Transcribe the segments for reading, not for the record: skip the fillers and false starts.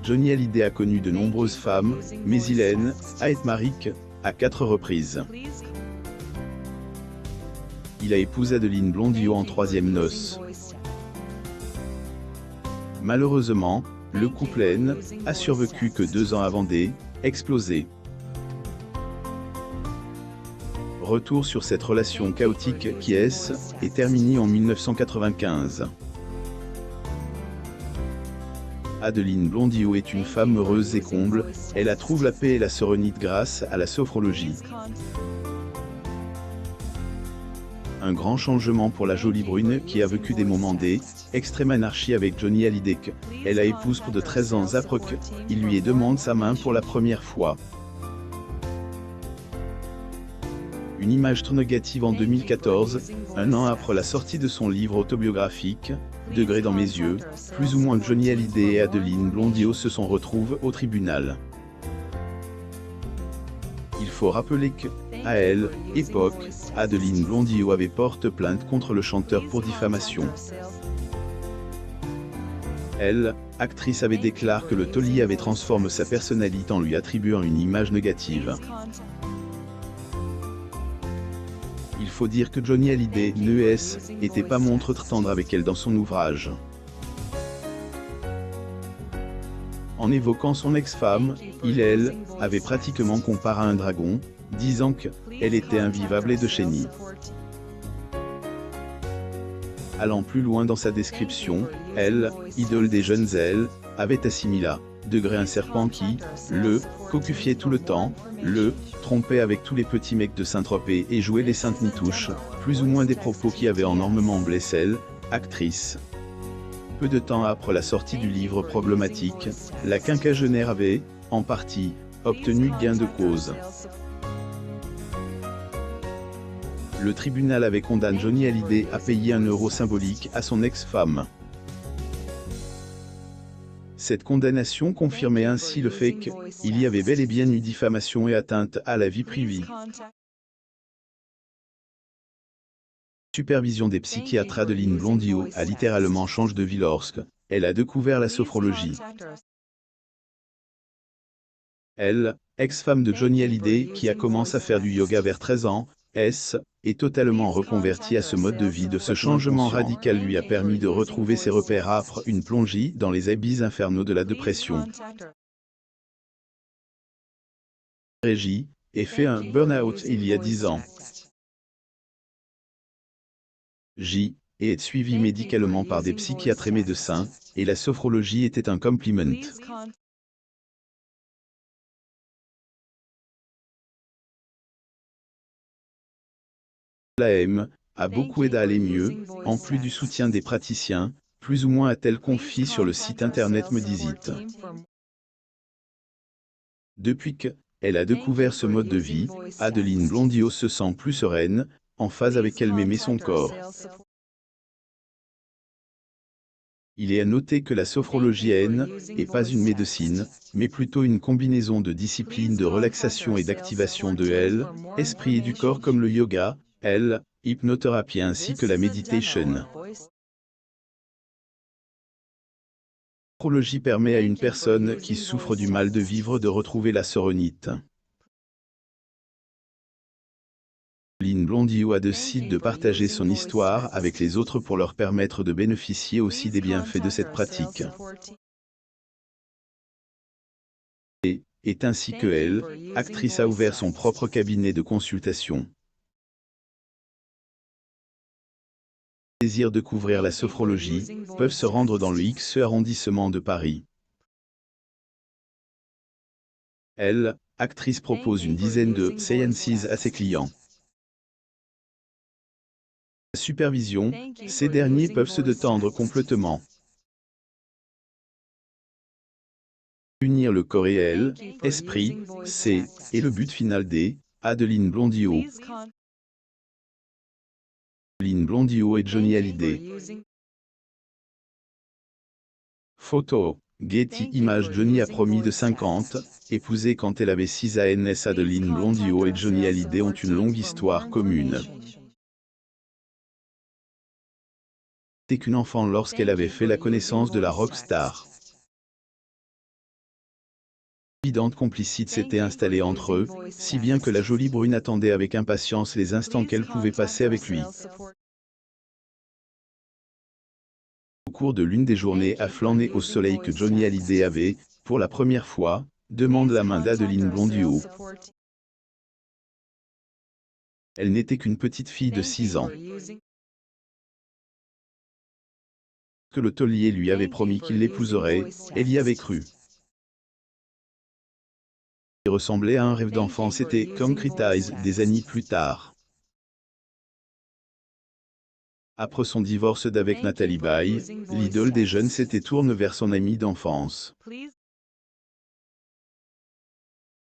Johnny Hallyday a connu de nombreuses femmes, mais Hélène a été marié à 4 reprises. Il a épousé Adeline Blondiau en 3e noces. Malheureusement, le couple a survécu que 2 ans avant d'exploser. Retour sur cette relation chaotique qui est terminée en 1995. Adeline Blondiau est une femme heureuse et comble, elle trouve la paix et la sérénité grâce à la sophrologie. Un grand changement pour la jolie brune qui a vécu des moments d'extrême anarchie avec Johnny Hallyday. Elle a épousé pour de 13 ans après qu'il lui demande sa main pour la première fois. Une image trop négative en 2014, un an après la sortie de son livre autobiographique, Degré dans mes yeux, plus ou moins Johnny Hallyday et Adeline Blondiau se sont retrouvés au tribunal. Il faut rappeler que, à elle, époque, Adeline Blondiau avait porté plainte contre le chanteur pour diffamation. Elle, actrice, avait déclaré que le taulier avait transformé sa personnalité en lui attribuant une image négative. Il faut dire que Johnny Hallyday n'était pas montre tendre avec elle dans son ouvrage. En évoquant son ex-femme, il avait pratiquement comparé à un dragon, disant qu'elle était invivable et de chenille. Allant plus loin dans sa description, elle, idole des jeunes avait assimilé à Degré un serpent qui, cocufiait tout le temps, trompait avec tous les petits mecs de Saint-Tropez et jouait les saintes nitouches, plus ou moins des propos qui avaient énormément blessé l'actrice. Peu de temps après la sortie du livre problématique, la quinquagénaire avait, en partie, obtenu gain de cause. Le tribunal avait condamné Johnny Hallyday à payer €1 symbolique à son ex-femme. Cette condamnation confirmait ainsi le fait qu'il y avait bel et bien eu diffamation et atteinte à la vie privée. Supervision des psychiatres. Adeline Blondiau a littéralement changé de vie lorsque elle a découvert la sophrologie. Elle, ex-femme de Johnny Hallyday qui a commencé à faire du yoga vers 13 ans, est totalement reconvertie à ce mode de vie. Ce changement radical lui a permis de retrouver ses repères après une plongée dans les abysses infernaux de la dépression. Régie, et fait un burn-out il y a 10 ans. Est suivi médicalement par des psychiatres et médecins, et la sophrologie était un compliment. L'AM a beaucoup aidé à aller mieux, en plus du soutien des praticiens, plus ou moins a-t-elle confié sur le site internet Medizit. Depuis qu'elle a découvert ce mode de vie, Adeline Blondiau se sent plus sereine, en phase avec elle-même et son corps. Il est à noter que la sophrologie n'est pas une médecine, mais plutôt une combinaison de disciplines de relaxation et d'activation de l'esprit et du corps comme le yoga, hypnothérapie ainsi que la méditation. La sophrologie permet à une personne qui souffre du mal de vivre de retrouver la sérénité. Adeline Blondiau a décidé de partager son histoire avec les autres pour leur permettre de bénéficier aussi des bienfaits de cette pratique. Et ainsi que elle, actrice a ouvert son propre cabinet de consultation. Désir de découvrir la sophrologie, peuvent se rendre dans le X arrondissement de Paris. Elle, actrice, propose une dizaine de séances à ses clients. La supervision, ces derniers peuvent se détendre complètement. Unir le corps et l'esprit, c'est le but final d'Adeline Blondiau. Adeline Blondiau et Johnny Hallyday. Photo, Getty Images. Johnny a promis de 50, épousée quand elle avait 6 ans. Adeline Blondiau et Johnny Hallyday ont une longue histoire commune. C'était qu'une enfant lorsqu'elle avait fait la connaissance de la rockstar. Évidente complicité s'était installée entre eux, si bien que la jolie brune attendait avec impatience les instants qu'elle pouvait passer avec lui. Au cours de l'une des journées à flâner au soleil que Johnny Hallyday avait, pour la première fois, demande la main d'Adeline Blondiot. Elle n'était qu'une petite fille de 6 ans. Que le taulier lui avait promis qu'il l'épouserait, elle y avait cru. Il ressemblait à un rêve d'enfant, c'était Concrete Eyes des années plus tard. Après son divorce d'avec Nathalie Baye, l'idole des jeunes s'était tourne vers son amie d'enfance.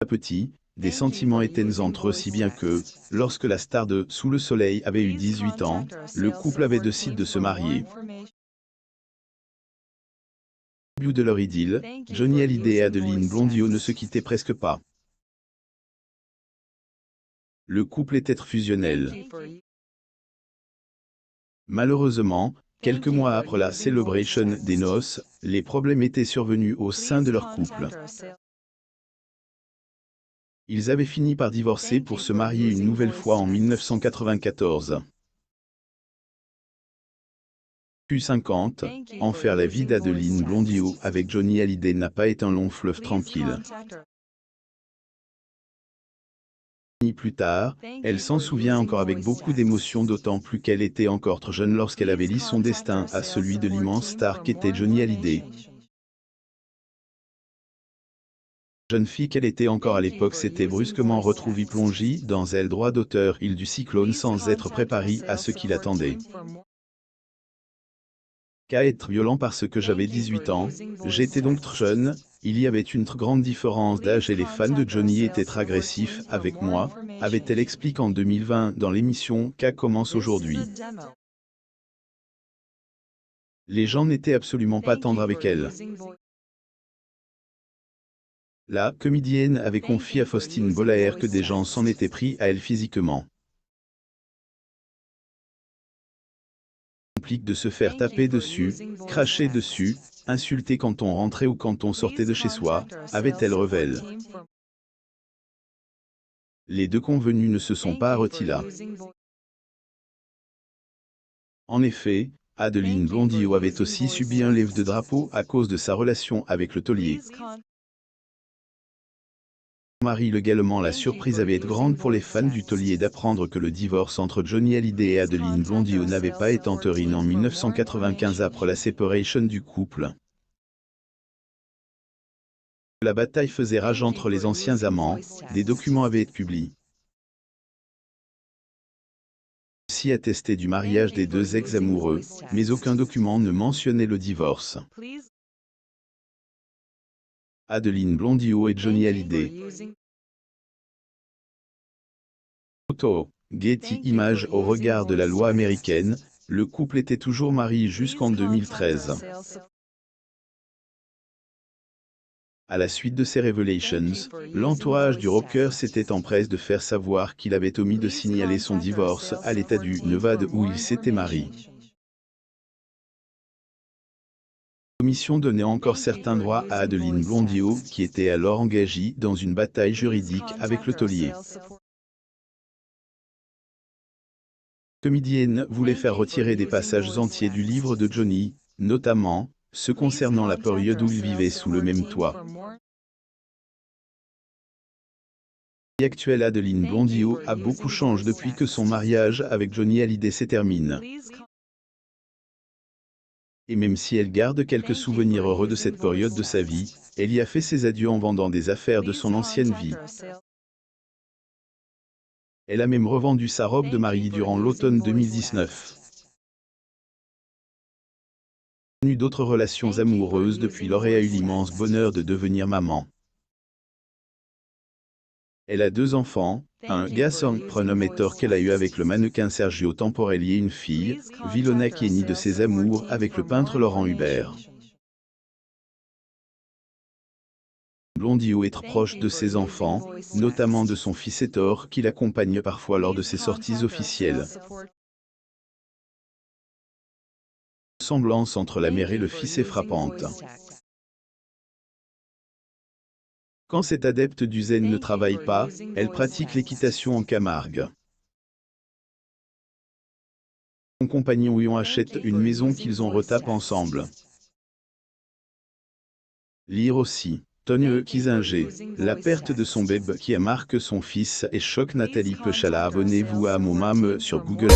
À petit, des sentiments étaient entre eux si bien que, lorsque la star de Sous le soleil avait eu 18 ans, le couple avait décidé de se marier. Au bout de leur idylle, Johnny Hallyday et Adeline Blondiot ne se quittaient presque pas. Le couple était fusionnel. Malheureusement, quelques mois après la célébration des noces, les problèmes étaient survenus au sein de leur couple. Ils avaient fini par divorcer pour se marier une nouvelle fois en 1994. Q50, en faire la vie d'Adeline Blondiot avec Johnny Hallyday n'a pas été un long fleuve tranquille. Ni plus tard, elle s'en souvient encore avec beaucoup d'émotion, d'autant plus qu'elle était encore trop jeune lorsqu'elle avait lié son destin à celui de l'immense star qu'était Johnny Hallyday. Jeune fille qu'elle était encore à l'époque s'était brusquement retrouvée plongée dans l'aile droit d'auteur île du cyclone sans être préparée à ce qui l'attendait. Qu'à être violent parce que j'avais 18 ans, j'étais donc trop jeune, il y avait une très grande différence d'âge et les fans de Johnny étaient très agressifs avec moi, avait-elle expliqué en 2020 dans l'émission K commence aujourd'hui. Les gens n'étaient absolument pas tendres avec elle. La comédienne avait confié à Faustine Bollaert que des gens s'en étaient pris à elle physiquement. Implique de se faire taper dessus, cracher dessus, insulter quand on rentrait ou quand on sortait de chez soi, avait-elle révélé. Les deux convenus ne se sont pas arrêtés là. En effet, Adeline Blondiot avait aussi subi un lève de drapeau à cause de sa relation avec le taulier. Marie également, la surprise avait été grande pour les fans du taulier d'apprendre que le divorce entre Johnny Hallyday et Adeline Blondiot n'avait pas été entériné en 1995 après la séparation du couple. La bataille faisait rage entre les anciens amants, des documents avaient été publiés. Aussi attesté du mariage des deux ex-amoureux, mais aucun document ne mentionnait le divorce. Adeline Blondiot et Johnny Hallyday. Photo, Getty Images. Au regard de la loi américaine, le couple était toujours marié jusqu'en 2013. À la suite de ces révélations, l'entourage du rocker s'était empressé de faire savoir qu'il avait omis de signaler son divorce à l'État du Nevada où il s'était marié. La commission donnait encore certains droits à Adeline Blondiot, qui était alors engagée dans une bataille juridique avec le taulier. La comédienne voulait faire retirer des passages entiers du livre de Johnny, notamment ceux concernant la période où ils vivaient sous le même toit. La vie actuelle Adeline Blondiot a beaucoup changé depuis que son mariage avec Johnny Hallyday s'est terminé. Et même si elle garde quelques souvenirs heureux de cette période de sa vie, elle y a fait ses adieux en vendant des affaires de son ancienne vie. Elle a même revendu sa robe de mariée durant l'automne 2019. Elle a eu d'autres relations amoureuses depuis lors et a eu l'immense bonheur de devenir maman. Elle a 2 enfants, un garçon prénommé Thor qu'elle a eu avec le mannequin Sergio Tamporelli et une fille, Vilona qui est née de ses amours avec le peintre Laurent Hubert. Blondiot est proche de ses enfants, notamment de son fils Hector qui l'accompagne parfois lors de ses sorties officielles. La ressemblance entre la mère et le fils est frappante. Quand cette adepte du zen ne travaille pas, elle pratique l'équitation en Camargue. Son compagnon Yon achète une maison qu'ils ont retape ensemble. Lire aussi. Tonye Kissinger. La perte de son bébé qui marque son fils et choque Nathalie Pechala. Abonnez-vous à mon mame sur Google.